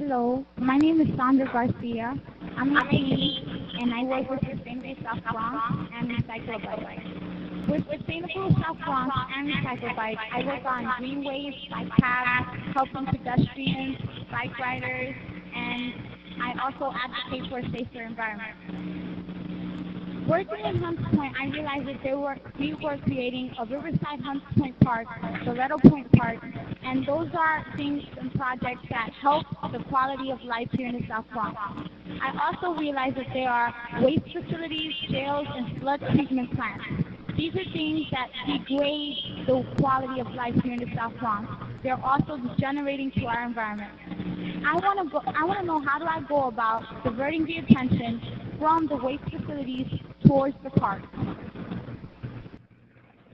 Hello, my name is Sandra Garcia. I'm 18 and I work with Sustainable South Bronx and Recycle a Bike. With Sustainable South Bronx and Recycle a Bike, I work on greenways, bike paths, helping pedestrians, bike riders, and I also advocate for a safer environment. Working in Hunts Point, I realized that we were creating a Riverside Hunts Point Park, Loretto Point Park, and those are things and projects that help the quality of life here in the South Bronx. I also realized that there are waste facilities, jails, and flood treatment plants. These are things that degrade the quality of life here in the South Bronx. They're also degenerating to our environment. I want to know, how do I go about diverting the attention from the waste facilities towards the park?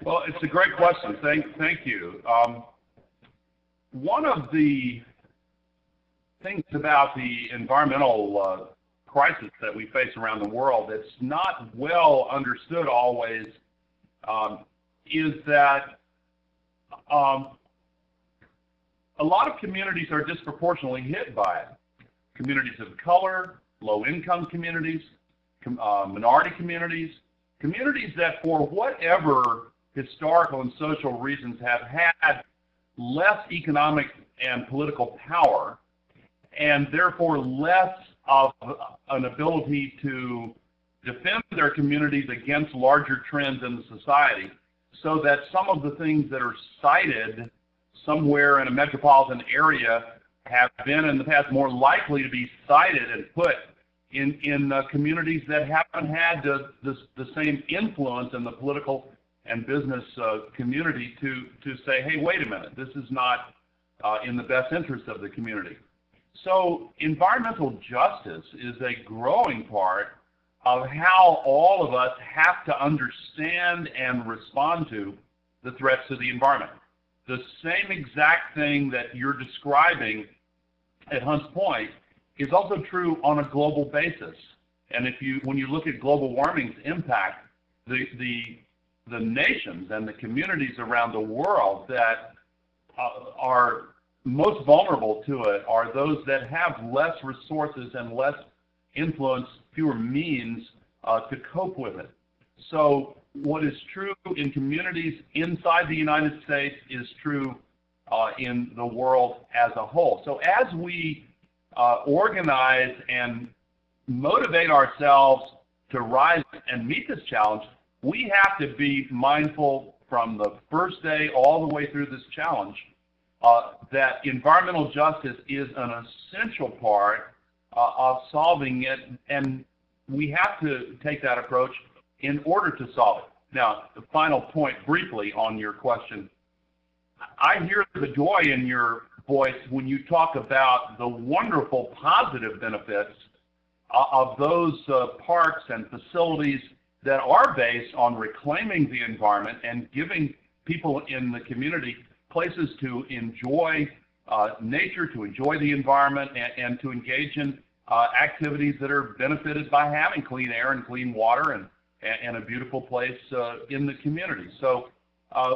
Well, it's a great question. Thank you. One of the things about the environmental crisis that we face around the world that's not well understood always is that a lot of communities are disproportionately hit by it. Communities of color, low-income communities, minority communities, communities that for whatever historical and social reasons have had less economic and political power and therefore less of an ability to defend their communities against larger trends in the society, so that some of the things that are cited somewhere in a metropolitan area have been in the past more likely to be cited and put in communities that haven't had the same influence in the political and business community to say, hey, wait a minute, this is not in the best interest of the community. So environmental justice is a growing part of how all of us have to understand and respond to the threats to the environment. The same exact thing that you're describing at Hunts Point is also true on a global basis. And when you look at global warming's impact, the nations and the communities around the world that are most vulnerable to it are those that have less resources and less influence, fewer means to cope with it. So what is true in communities inside the United States is true in the world as a whole. So as we organize and motivate ourselves to rise and meet this challenge, we have to be mindful from the first day all the way through this challenge that environmental justice is an essential part of solving it, and we have to take that approach in order to solve it. Now, the final point briefly on your question, I hear the joy in your voice when you talk about the wonderful positive benefits of those parks and facilities that are based on reclaiming the environment and giving people in the community places to enjoy nature, to enjoy the environment, and to engage in activities that are benefited by having clean air and clean water and a beautiful place in the community. So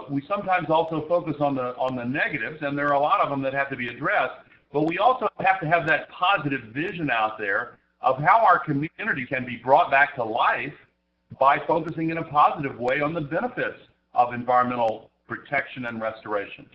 we sometimes also focus on the negatives, and there are a lot of them that have to be addressed, but we also have to have that positive vision out there of how our community can be brought back to life by focusing in a positive way on the benefits of environmental protection and restoration.